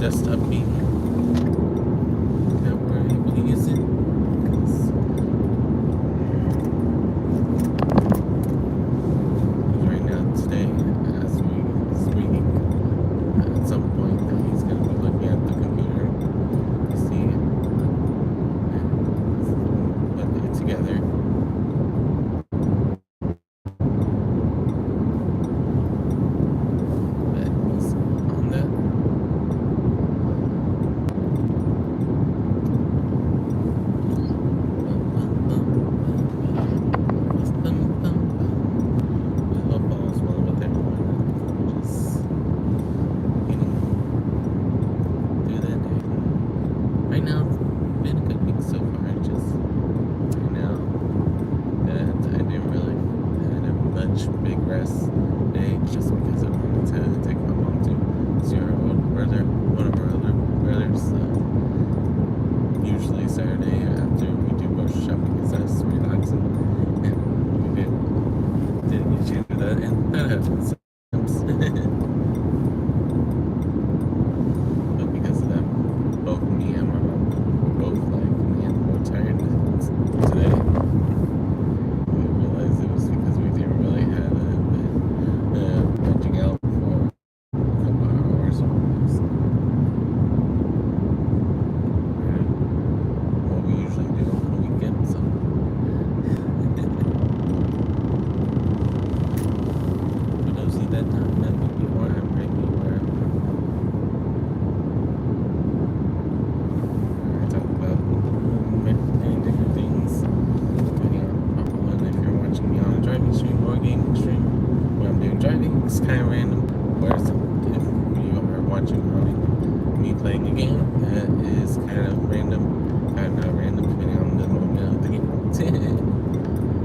desktop game that we're able to use it. Right now, today, as we speaking, at some point he's going to be looking at the computer to see put it together. But he's on that. Right now, it's been a good week so far. Just right now that I didn't really have much big rest day just because I wanted to take my mom to see her older brother, one of our older brothers. Usually Saturday after we do grocery shopping, it's us relaxing, and we didn't get a chance to do that, and that happens sometimes. But because of that, both me and my mom were both like more tired today. We realized it was because we didn't really have been venturing out for a couple hours or what we usually do on the weekend. So for those of that time that we before I'm Rhypi, where I talk about many different things, depending on if you're watching me on a driving stream or a gaming stream. When I'm doing driving, it's kind of random. Whereas if you are watching me playing a game, it is kind of random. Kind of not random, depending on the moment of the game.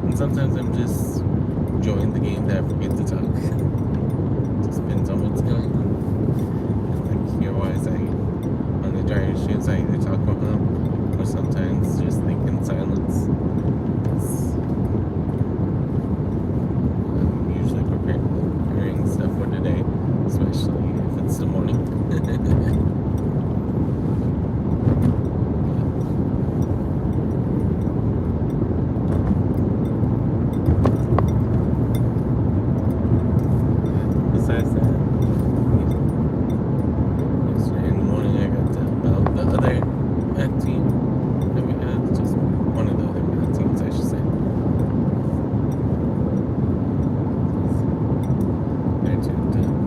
And sometimes I'm just enjoying the game that I forget to talk. Just depends on what's going on. Like here-wise, on the driving streams, I either talk with them or sometimes just think in silence. I'm usually preparing stuff for today, especially if it's the morning. Besides that, yesterday in the morning I got to about the other team that we had, just one of the other teams, I should say. They're to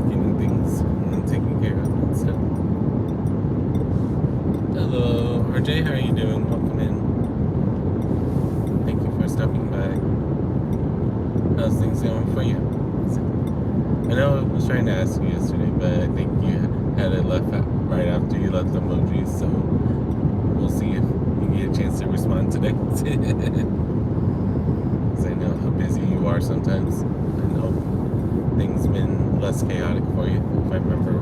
getting things and taking care of and stuff. Hello, RJ, how are you doing? Welcome in. Thank you for stopping by. How's things going for you? I know I was trying to ask you yesterday, but I think you had it left out right after you left the emojis, so we'll see if you get a chance to respond today. Because I know how busy you are sometimes. I know things been less chaotic for you, if I remember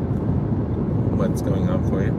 what's going on for you.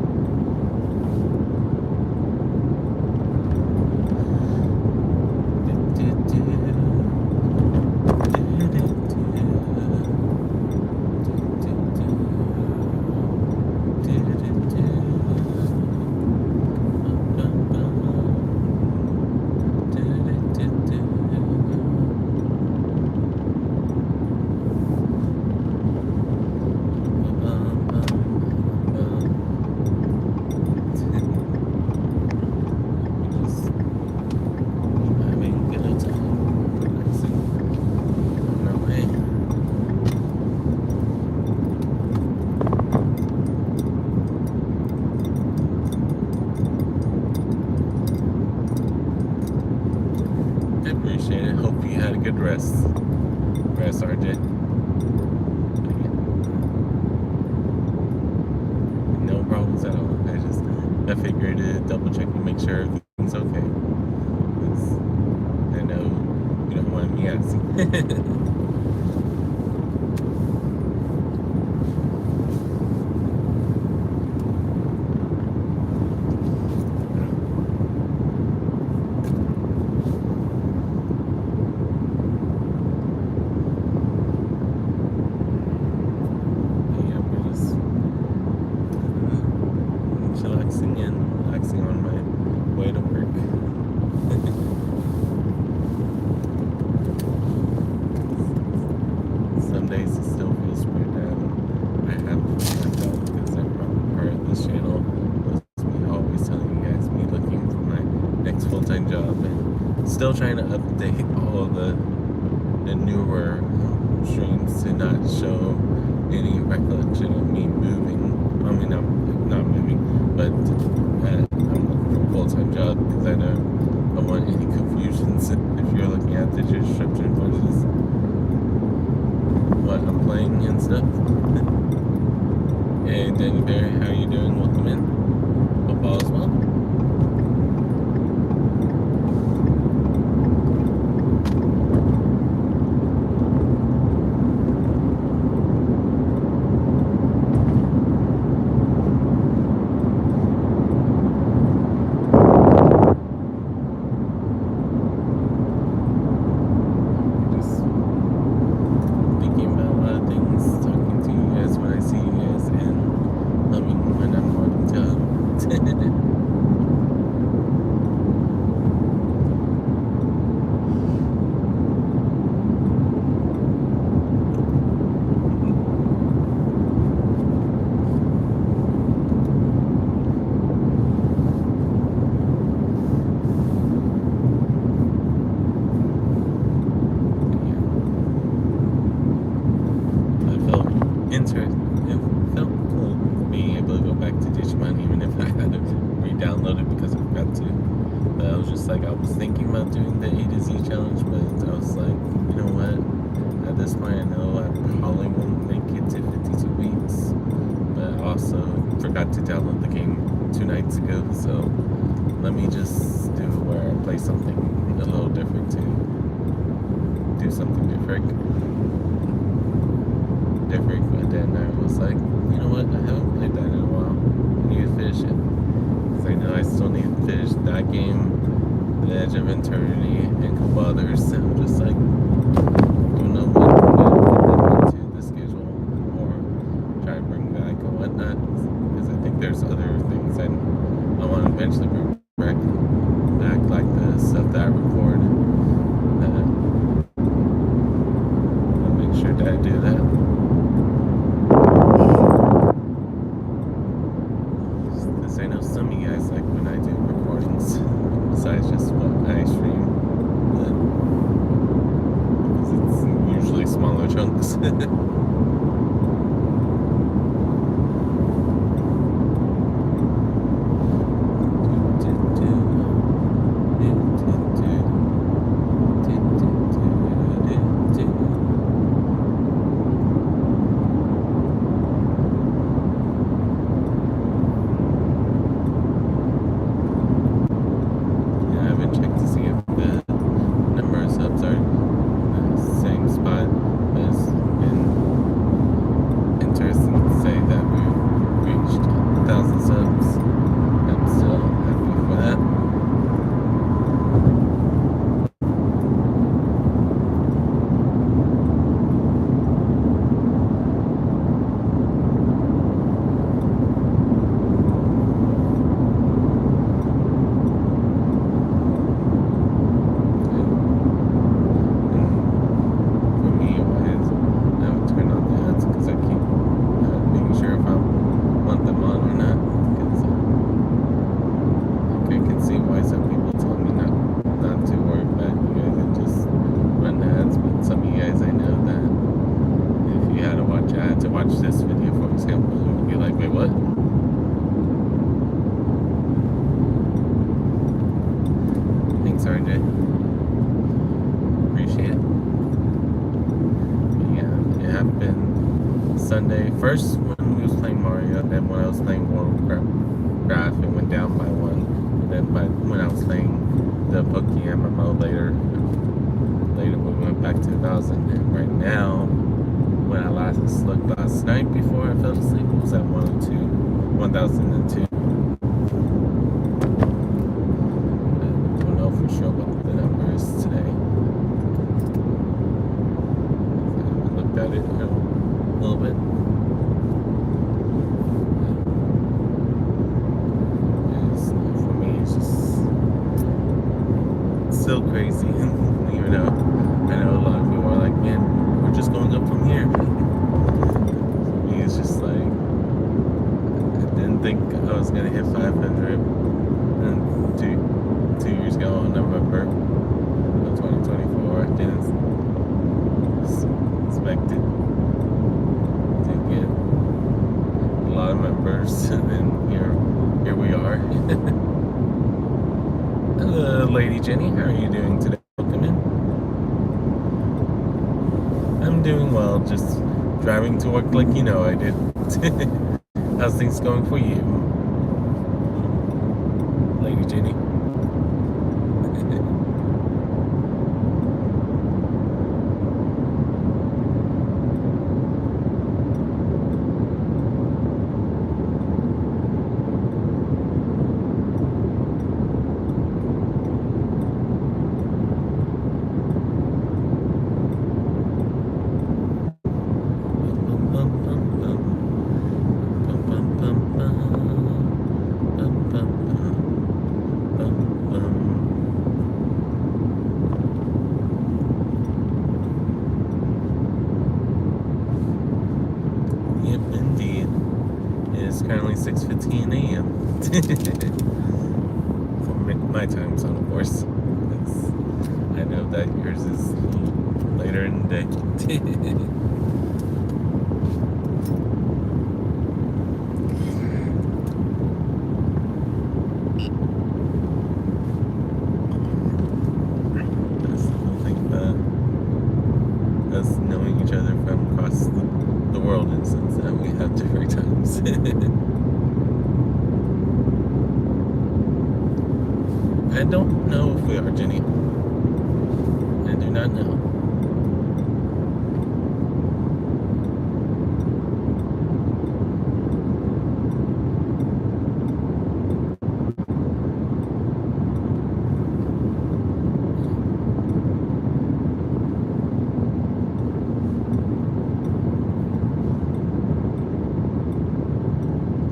Appreciate it. Hope you had a good rest, RJ. No problems at all. I figured to double check and make sure everything's okay. I know you don't want me asking. still trying to update all the newer streams to not show any recollection of me moving. I mean, I'm not moving, but I'm looking for a full-time job because I don't want any confusions if you're looking at the description versus what I'm playing and stuff. Hey, Danny Bear, how are you doing? Welcome in. Hope all is well. First, when we was playing Mario, and then when I was playing Warcraft, it went down by 1. And then when I was playing the Pokemon MMO later we went back to 1,000. And right now, when I last looked last night before I fell asleep, it was at 1,002. I don't know for sure what the number is today. I looked at it a little bit. Still crazy, even though I know a lot of people are like, man, we're just going up from here. For me, it's just like, I didn't think I was gonna hit 500 and two years ago in November. numbers, and here we are. Hello, Lady Jenny. How are you doing today? Welcome in. I'm doing well. Just driving to work like you know I did. How's things going for you, Lady Jenny? Yep, indeed. It is currently 6:15 a.m. for my time zone, of course. I know that yours is later in the day. That's the whole thing about us knowing each other from across the world, in the sense that we have different times. I don't know if we are, Jenny. I do not know.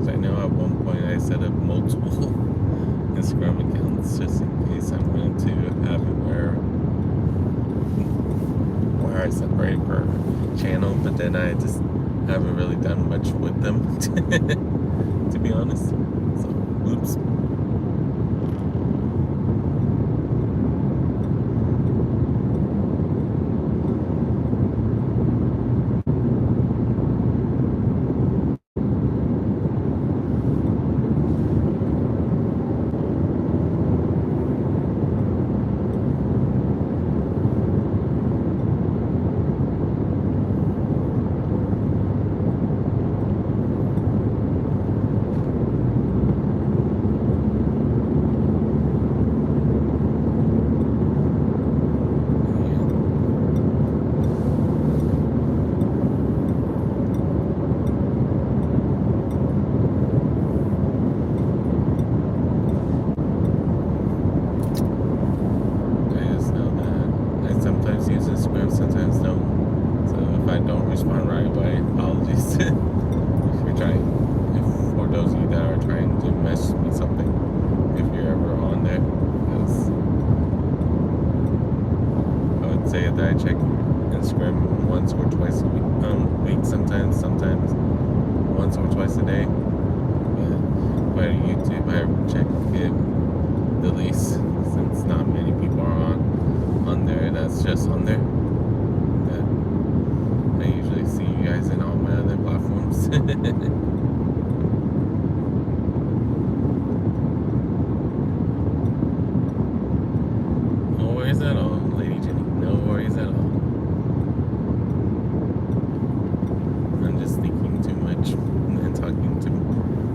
So I know at one point I set up multiple Instagram accounts just in case I wanted to have it where I separate per channel, but then I just haven't really done much with them, to be honest. So, oops. Use Instagram, sometimes don't. So if I don't respond right away, apologies. If you're trying, for those of you that are trying to message me something, if you're ever on there, because I would say that I check Instagram once or twice a week, sometimes once or twice a day. But YouTube, I check it the least, since not many people are on there. That's just on there. I usually see you guys in all my other platforms. No worries at all, Lady Jenny. No worries at all. I'm just thinking too much and talking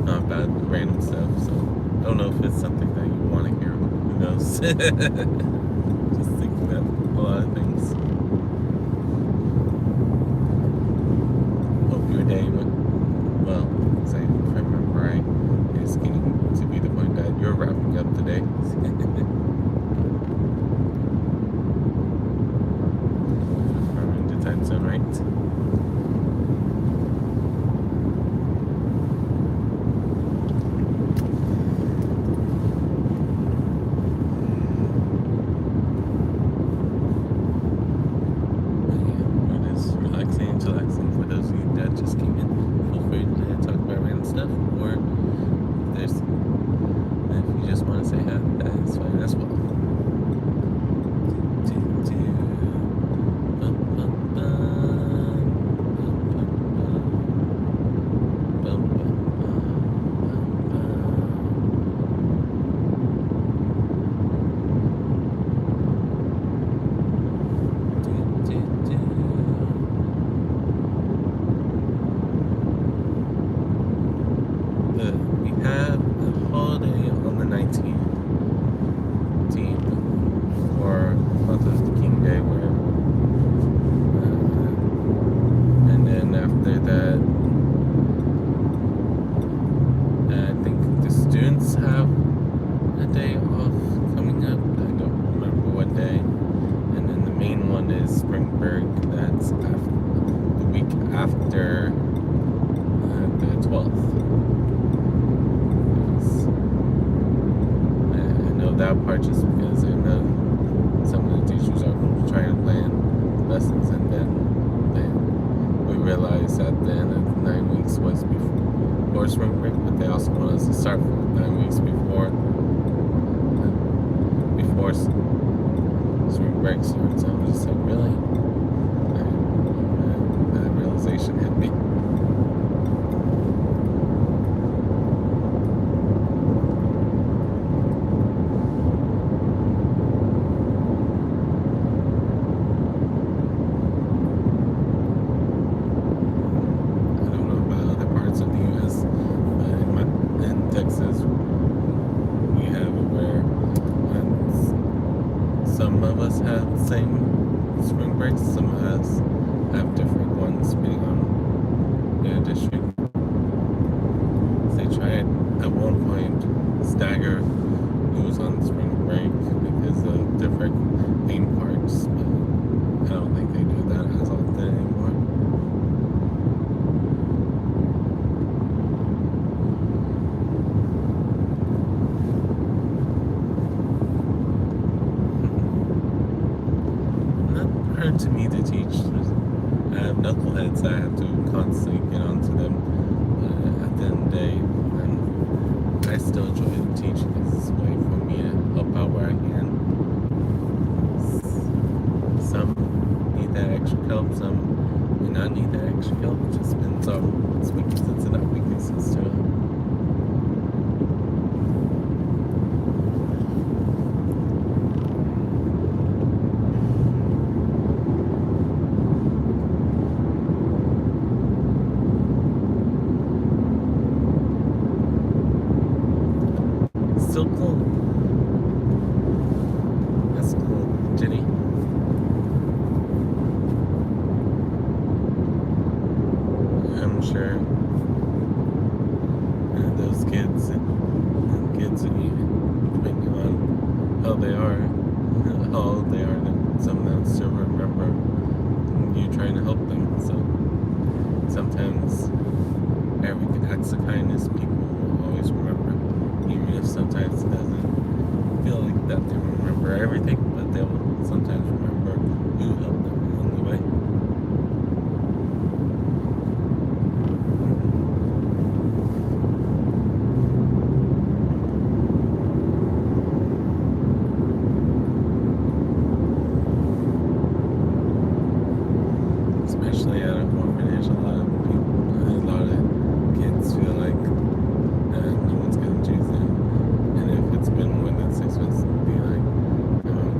about random stuff, so I don't know if it's something that you want to hear. Who knows? Just thinking about a lot of things. Hope your day went well. Because I remember right, it's getting to be the point that you're wrapping up today. I'm in the time zone, right? just because I know some of the teachers are trying to plan lessons, and then we realized at the end of the 9 weeks was before spring break, but they also want us to start 9 weeks before spring break starts. So I was just like, really? And that realization hit me. Texas, we have it where some of us have the same spring breaks, some of us have different ones depending on the district. They tried at one point stagger who was on spring break because of different theme parks, but I don't think they do that as often anymore. To me to teach. I have knuckleheads I have to constantly get onto them at the end of the day, and I still enjoy teaching. It's a way for me to help out where I can. Some need that extra help, some may not need that extra help. It just depends on its weaknesses and not weaknesses to it. Still cool. That's cool, Jenny. I'm sure those kids and kids, depending on how they are, how old they are, some of them still remember you trying to help them. So sometimes every acts of kindness people will always remember. Even if sometimes it doesn't feel like that they remember everything, but they will sometimes remember who helped them along the way. Especially at an orphanage, a lot of kids feel like no one's gonna choose them, and if it's been more than 6 months, be like, I'm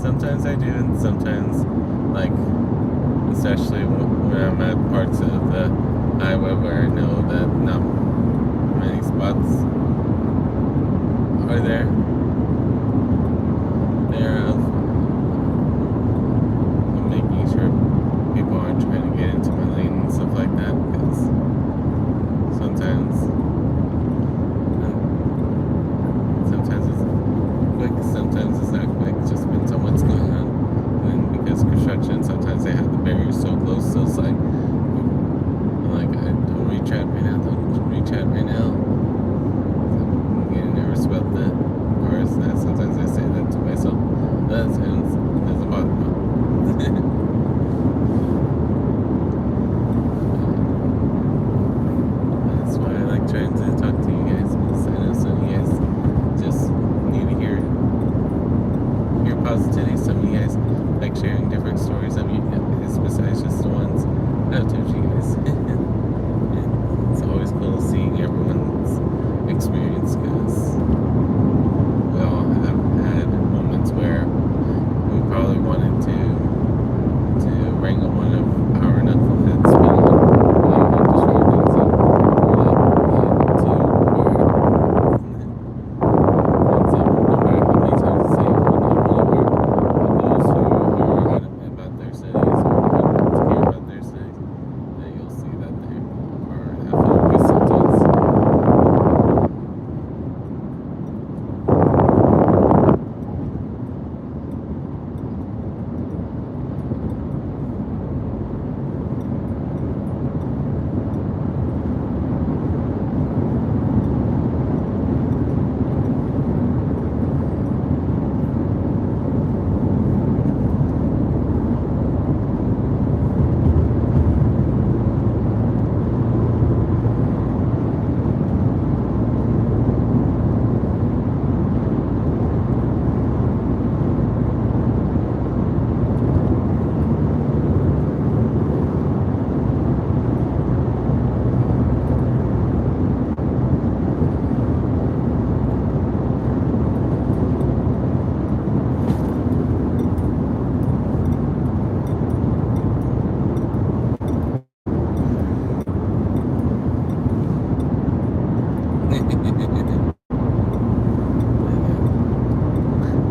sometimes I do, and sometimes, like, especially when I'm at parts of the highway where I know that not many spots are there. Thereof, I'm making sure people aren't trying to get into my lane and stuff like that, because sometimes it's quick, sometimes it's not quick, just depends on what's going on. And because construction, sometimes they have the barriers so close, so it's like, don't reach out right now, don't reach out right now. I'm getting nervous about the cars, and sometimes I say that to myself. That doesn't bother me. That's why I like trying to talk to you guys, because I know some of you guys just need to hear positivity. Some of you guys like sharing different stories of you guys besides just the ones I've told you guys. It's always cool seeing everyone's experience, because we all have had moments where we probably wanted to wrangle one of our knuckleheads,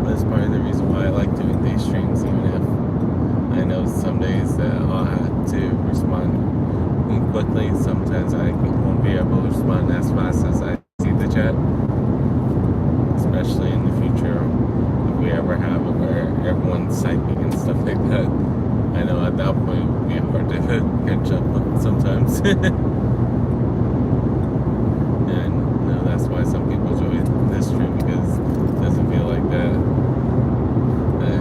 That's part of the reason why I like doing these streams, even if I know some days that I'll have to respond quickly. Sometimes I won't be able to respond as fast as I see the chat, especially in the future if we ever have it where everyone's typing and stuff like that. I know at that point it would be hard to catch up sometimes. And that's why some people join this stream, because it doesn't feel like that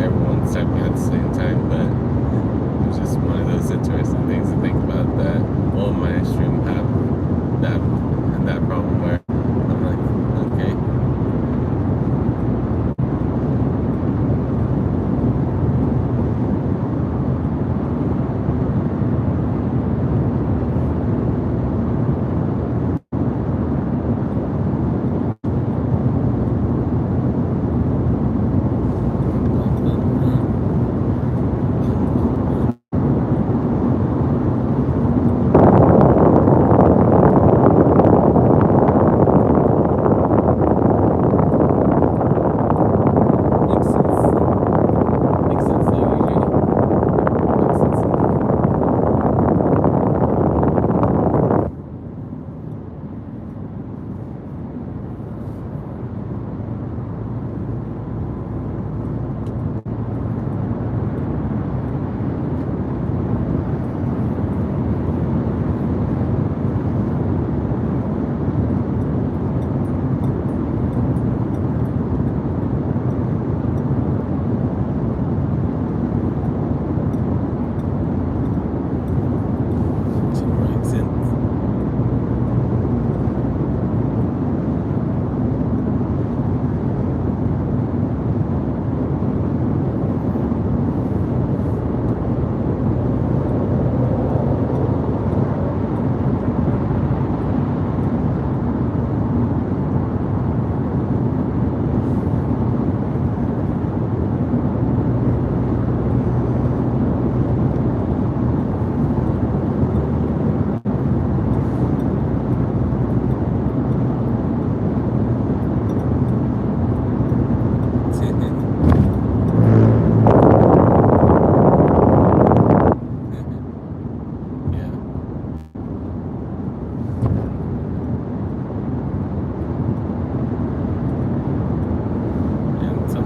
everyone's typing at the same time. But it's just one of those interesting things to think about, that all my stream have that problem where I'm like, okay.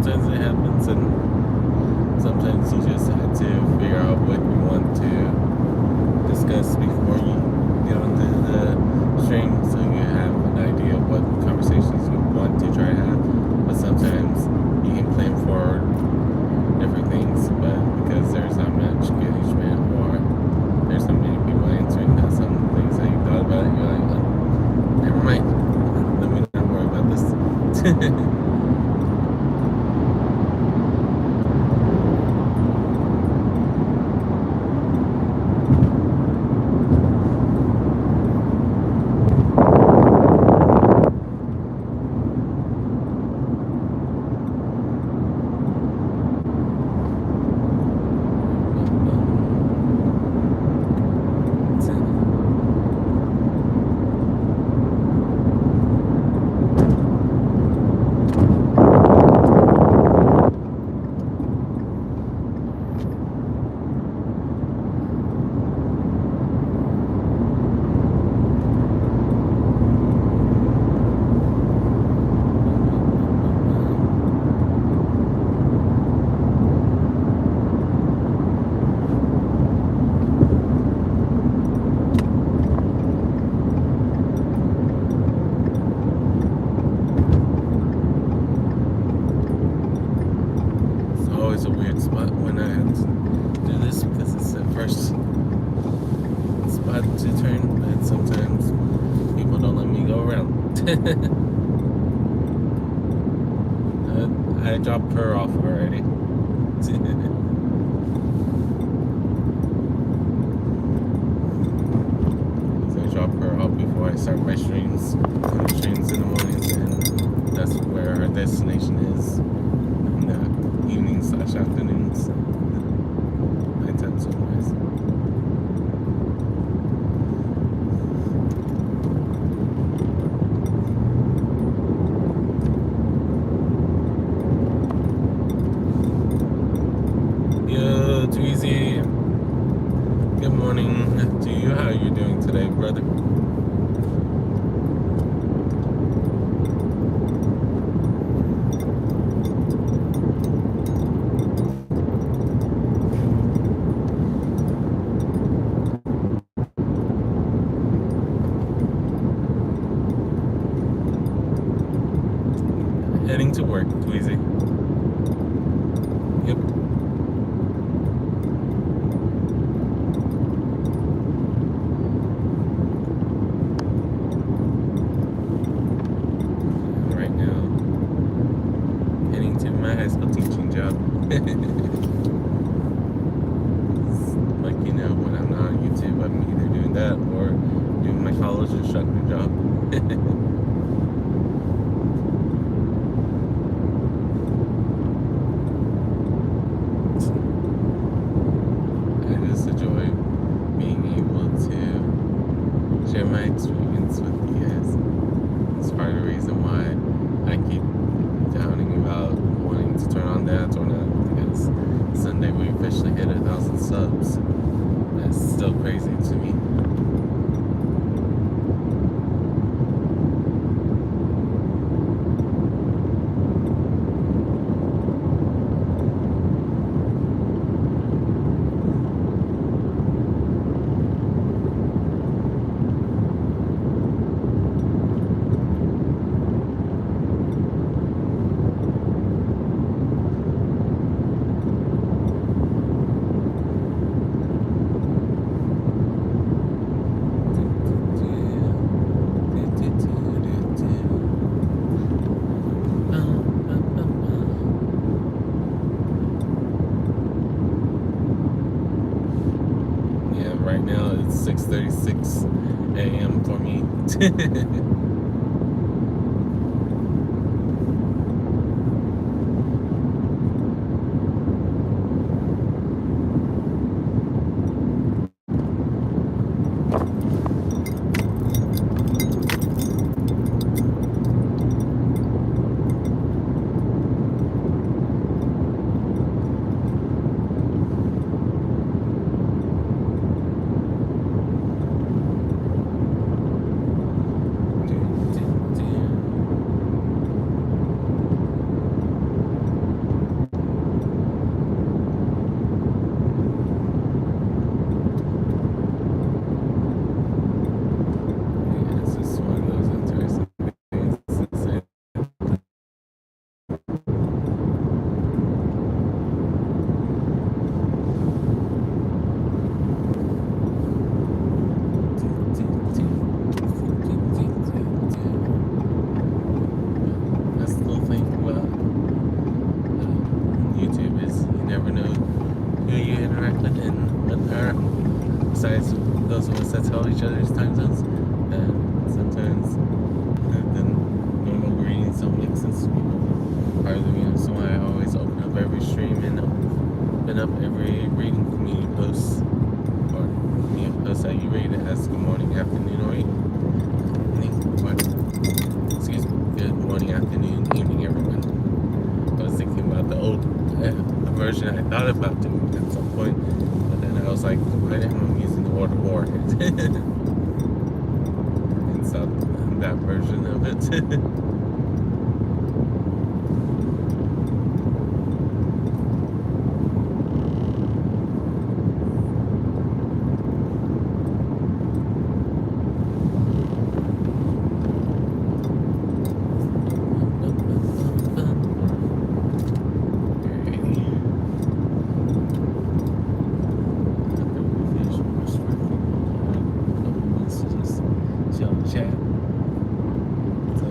sometimes it happens, and sometimes you just have to figure out what you want to discuss before you get onto the stream, so you have an idea of what conversations you want to try to have. But sometimes you can plan for different things, but because there's not much engagement or there's so many people answering that some things that you thought about, you're like, oh, never mind. Let me not worry about this. Always a weird spot when I have to do this because it's the first spot to turn, but sometimes people don't let me go around. I dropped her off already. So I drop her off before I start my streams. Streams in the mornings, and that's where our destination is. Evenings/afternoons, nighttime sunrise. Yo, Tweezy. Good morning to you. How are you doing today, brother? Heading to work, Tweezy. Yep. Right now, heading to my high school teaching job. Like, when I'm not on YouTube, I'm either doing that or doing my college instructor job. Share my experience with you guys. It's part of the reason why I keep doubting about wanting to turn on that or not, because Sunday we officially hit 1,000 subs. That's still crazy to me. Right now it's 6:36 a.m. for me. besides those of us that tell each other's time zones, sometimes the normal greetings don't make sense to people. Part of the reason why I always open up every stream and open up every reading community post or post that you read that has good morning, afternoon, or evening. Excuse me. Good morning, afternoon, evening, everyone. I was thinking about the old version I thought about doing at some point, but then I was like, why am I using the word war? And so that version of it. Chat. So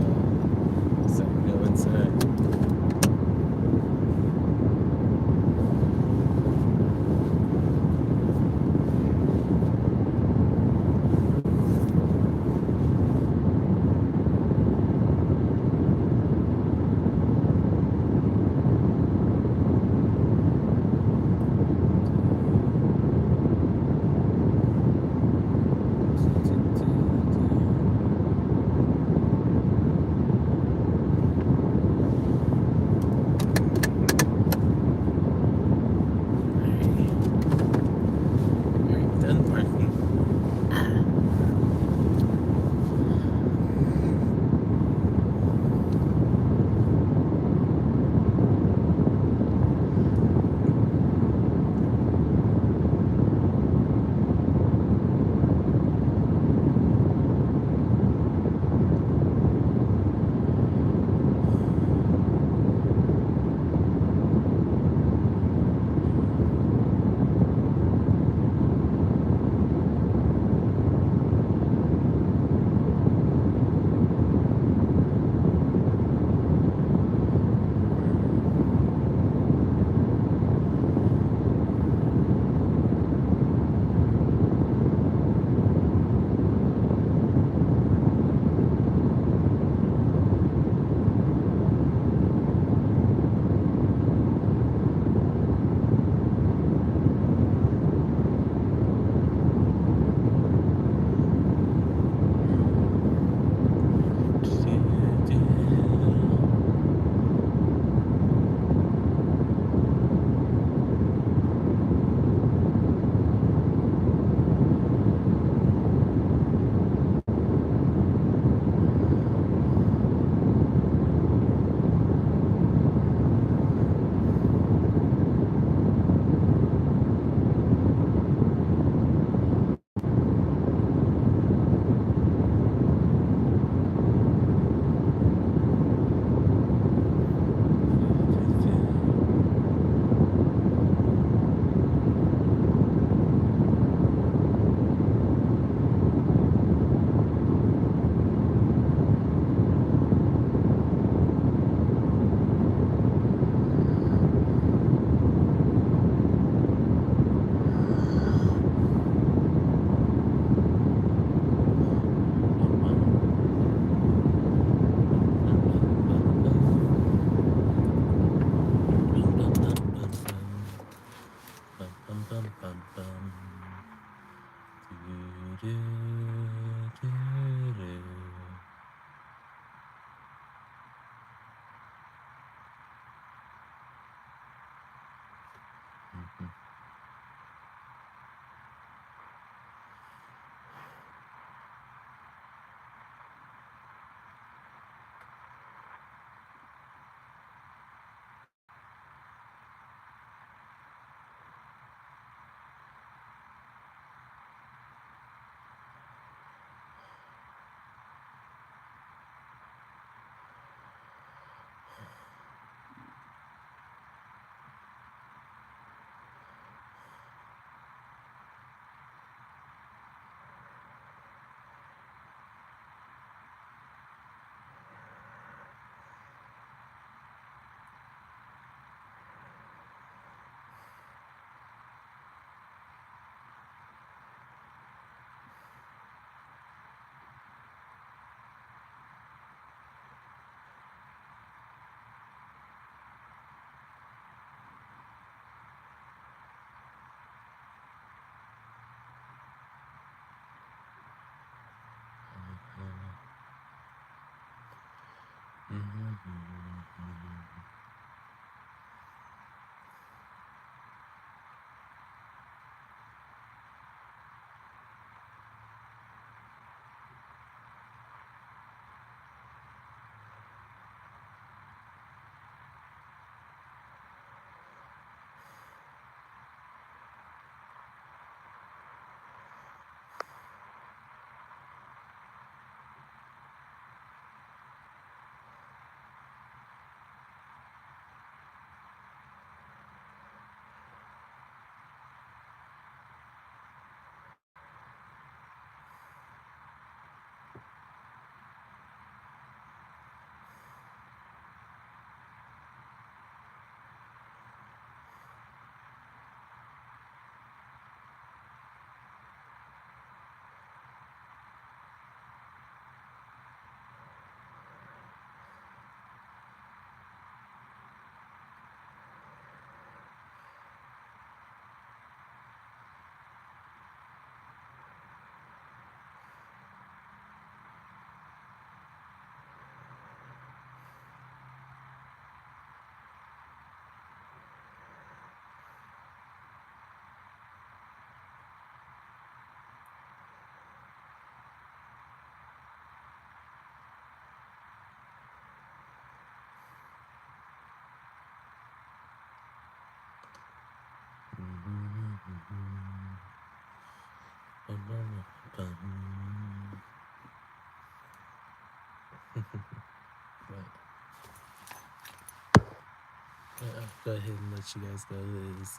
Go ahead and let you guys know it is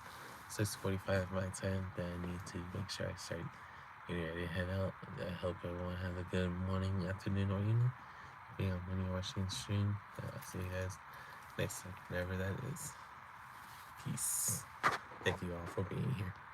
6:45 my time that I need to make sure I start getting ready to head out. I hope everyone has a good morning, afternoon, or evening. Depending on when you're watching the stream. I'll see you guys next time, whenever that is. Peace. Thank you all for being here.